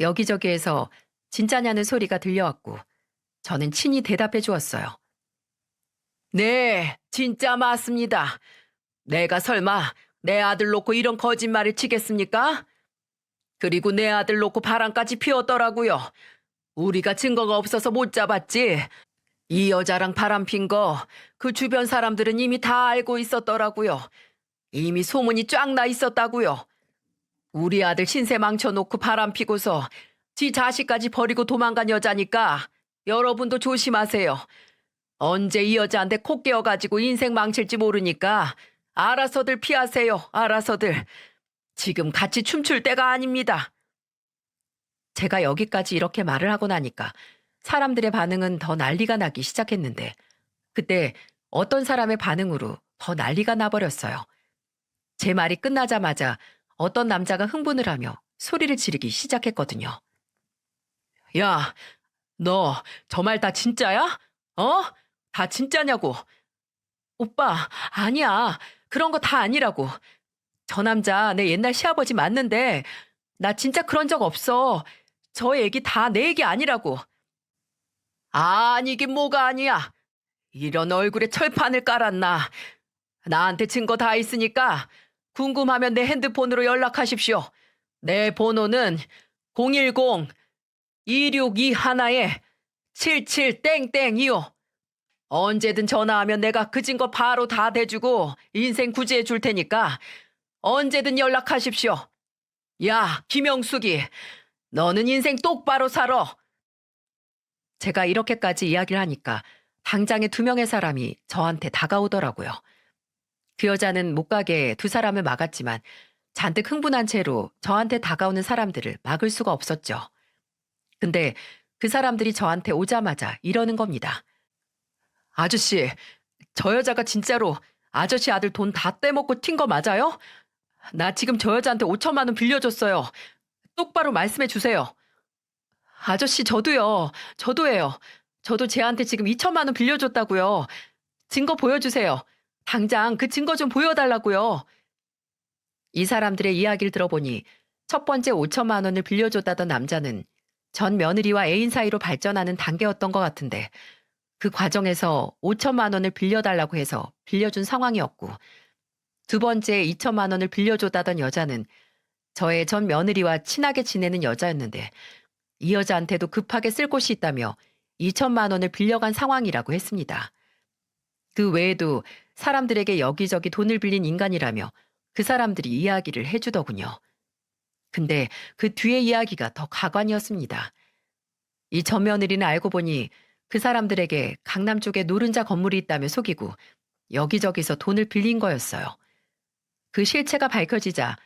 여기저기에서 진짜냐는 소리가 들려왔고 저는 친히 대답해 주었어요. 네, 진짜 맞습니다. 내가 설마 내 아들 놓고 이런 거짓말을 치겠습니까? 그리고 내 아들 놓고 바람까지 피웠더라고요. 우리가 증거가 없어서 못 잡았지. 이 여자랑 바람 핀 거 그 주변 사람들은 이미 다 알고 있었더라고요. 이미 소문이 쫙 나 있었다고요. 우리 아들 신세 망쳐놓고 바람 피고서 지 자식까지 버리고 도망간 여자니까 여러분도 조심하세요. 언제 이 여자한테 코 깨어가지고 인생 망칠지 모르니까 알아서들 피하세요. 알아서들. 지금 같이 춤출 때가 아닙니다. 제가 여기까지 이렇게 말을 하고 나니까 사람들의 반응은 더 난리가 나기 시작했는데 그때 어떤 사람의 반응으로 더 난리가 나버렸어요. 제 말이 끝나자마자 어떤 남자가 흥분을 하며 소리를 지르기 시작했거든요. 야, 너 저 말 다 진짜야? 어? 다 진짜냐고. 오빠, 아니야. 그런 거 다 아니라고. 저 남자 내 옛날 시아버지 맞는데 나 진짜 그런 적 없어. 저 얘기 다 내 얘기 아니라고. 아니긴 뭐가 아니야. 이런 얼굴에 철판을 깔았나. 나한테 증거 다 있으니까 궁금하면 내 핸드폰으로 연락하십시오. 내 번호는 010-262-77-땡땡이요. 언제든 전화하면 내가 그 증거 바로 다 대주고 인생 구제해 줄 테니까 언제든 연락하십시오. 야, 김영숙이, 너는 인생 똑바로 살아. 제가 이렇게까지 이야기를 하니까 당장에 2명의 사람이 저한테 다가오더라고요. 그 여자는 못 가게 2사람을 막았지만 잔뜩 흥분한 채로 저한테 다가오는 사람들을 막을 수가 없었죠. 근데 그 사람들이 저한테 오자마자 이러는 겁니다. 아저씨, 저 여자가 진짜로 아저씨 아들 돈 다 떼먹고 튄 거 맞아요? 나 지금 저 여자한테 5천만 원 빌려줬어요. 똑바로 말씀해 주세요. 아저씨, 저도예요. 저도 쟤한테 지금 2천만 원 빌려줬다고요. 증거 보여주세요. 당장 그 증거 좀 보여달라고요. 이 사람들의 이야기를 들어보니 첫 번째 5천만 원을 빌려줬다던 남자는 전 며느리와 애인 사이로 발전하는 단계였던 것 같은데 그 과정에서 5천만 원을 빌려달라고 해서 빌려준 상황이었고 두 번째 2천만 원을 빌려줬다던 여자는 저의 전 며느리와 친하게 지내는 여자였는데 이 여자한테도 급하게 쓸 곳이 있다며 2천만 원을 빌려간 상황이라고 했습니다. 그 외에도 사람들에게 여기저기 돈을 빌린 인간이라며 그 사람들이 이야기를 해주더군요. 근데 그 뒤의 이야기가 더 가관이었습니다. 이 전 며느리는 알고 보니 그 사람들에게 강남 쪽에 노른자 건물이 있다며 속이고 여기저기서 돈을 빌린 거였어요. 그 실체가 밝혀지자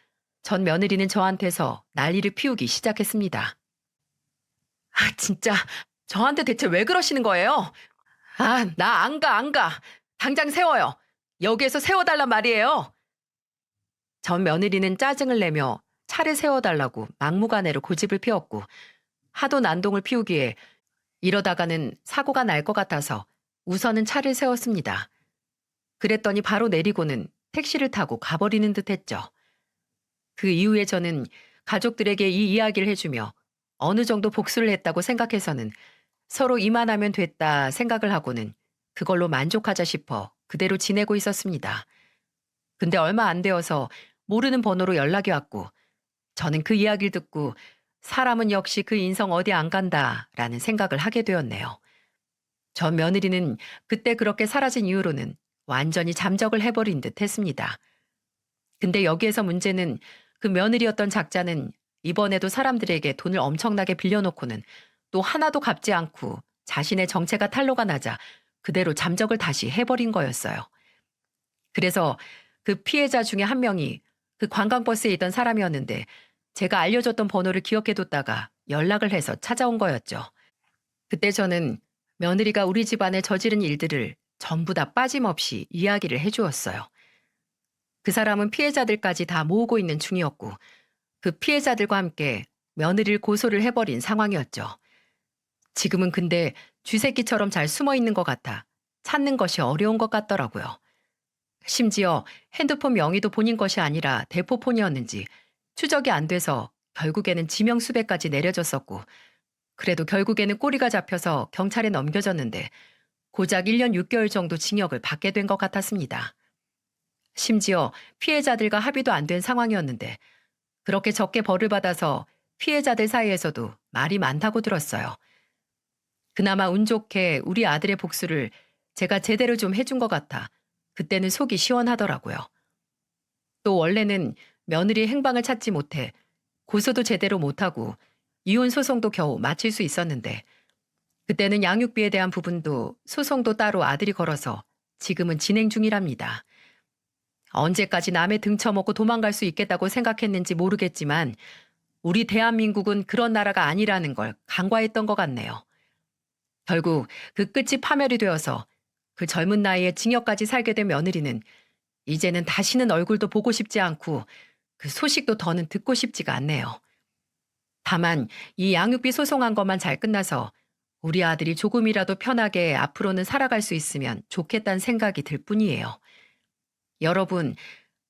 전 며느리는 저한테서 난리를 피우기 시작했습니다. 아, 진짜 저한테 대체 왜 그러시는 거예요? 아, 나 안 가. 당장 세워요. 여기에서 세워달란 말이에요. 전 며느리는 짜증을 내며 차를 세워달라고 막무가내로 고집을 피웠고 하도 난동을 피우기에 이러다가는 사고가 날 것 같아서 우선은 차를 세웠습니다. 그랬더니 바로 내리고는 택시를 타고 가버리는 듯 했죠. 그 이후에 저는 가족들에게 이 이야기를 해주며 어느 정도 복수를 했다고 생각해서는 서로 이만하면 됐다 생각을 하고는 그걸로 만족하자 싶어 그대로 지내고 있었습니다. 근데 얼마 안 되어서 모르는 번호로 연락이 왔고 저는 그 이야기를 듣고 사람은 역시 그 인성 어디 안 간다라는 생각을 하게 되었네요. 전 며느리는 그때 그렇게 사라진 이후로는 완전히 잠적을 해버린 듯 했습니다. 근데 여기에서 문제는 그 며느리였던 작자는 이번에도 사람들에게 돈을 엄청나게 빌려놓고는 또 하나도 갚지 않고 자신의 정체가 탄로가 나자 그대로 잠적을 다시 해버린 거였어요. 그래서 그 피해자 중에 한 명이 그 관광버스에 있던 사람이었는데 제가 알려줬던 번호를 기억해뒀다가 연락을 해서 찾아온 거였죠. 그때 저는 며느리가 우리 집안에 저지른 일들을 전부 다 빠짐없이 이야기를 해주었어요. 그 사람은 피해자들까지 다 모으고 있는 중이었고 그 피해자들과 함께 며느리를 고소를 해버린 상황이었죠. 지금은 근데 쥐새끼처럼 잘 숨어 있는 것 같아 찾는 것이 어려운 것 같더라고요. 심지어 핸드폰 명의도 본인 것이 아니라 대포폰이었는지 추적이 안 돼서 결국에는 지명수배까지 내려졌었고 그래도 결국에는 꼬리가 잡혀서 경찰에 넘겨졌는데 고작 1년 6개월 정도 징역을 받게 된 것 같았습니다. 심지어 피해자들과 합의도 안 된 상황이었는데 그렇게 적게 벌을 받아서 피해자들 사이에서도 말이 많다고 들었어요. 그나마 운 좋게 우리 아들의 복수를 제가 제대로 좀 해준 것 같아 그때는 속이 시원하더라고요. 또 원래는 며느리의 행방을 찾지 못해 고소도 제대로 못하고 이혼 소송도 겨우 마칠 수 있었는데 그때는 양육비에 대한 부분도 소송도 따로 아들이 걸어서 지금은 진행 중이랍니다. 언제까지 남의 등쳐먹고 도망갈 수 있겠다고 생각했는지 모르겠지만 우리 대한민국은 그런 나라가 아니라는 걸 간과했던 것 같네요. 결국 그 끝이 파멸이 되어서 그 젊은 나이에 징역까지 살게 된 며느리는 이제는 다시는 얼굴도 보고 싶지 않고 그 소식도 더는 듣고 싶지가 않네요. 다만 이 양육비 소송한 것만 잘 끝나서 우리 아들이 조금이라도 편하게 앞으로는 살아갈 수 있으면 좋겠다는 생각이 들 뿐이에요. 여러분,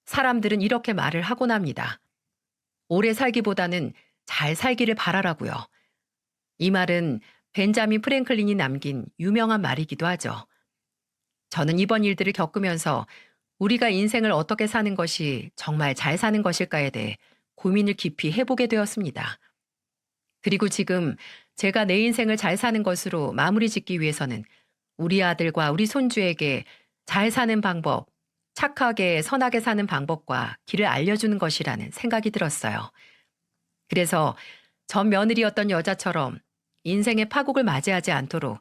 사람들은 이렇게 말을 하곤 합니다. 오래 살기보다는 잘 살기를 바라라고요. 이 말은 벤자민 프랭클린이 남긴 유명한 말이기도 하죠. 저는 이번 일들을 겪으면서 우리가 인생을 어떻게 사는 것이 정말 잘 사는 것일까에 대해 고민을 깊이 해보게 되었습니다. 그리고 지금 제가 내 인생을 잘 사는 것으로 마무리 짓기 위해서는 우리 아들과 우리 손주에게 잘 사는 방법, 착하게 선하게 사는 방법과 길을 알려주는 것이라는 생각이 들었어요. 그래서 전 며느리였던 여자처럼 인생의 파국을 맞이하지 않도록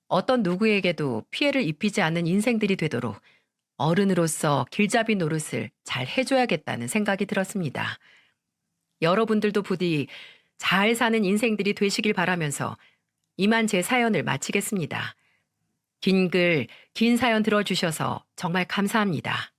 어떤 누구에게도 피해를 입히지 않는 인생들이 되도록 어른으로서 길잡이 노릇을 잘 해줘야겠다는 생각이 들었습니다. 여러분들도 부디 잘 사는 인생들이 되시길 바라면서 이만 제 사연을 마치겠습니다. 긴 글, 긴 사연 들어주셔서 정말 감사합니다.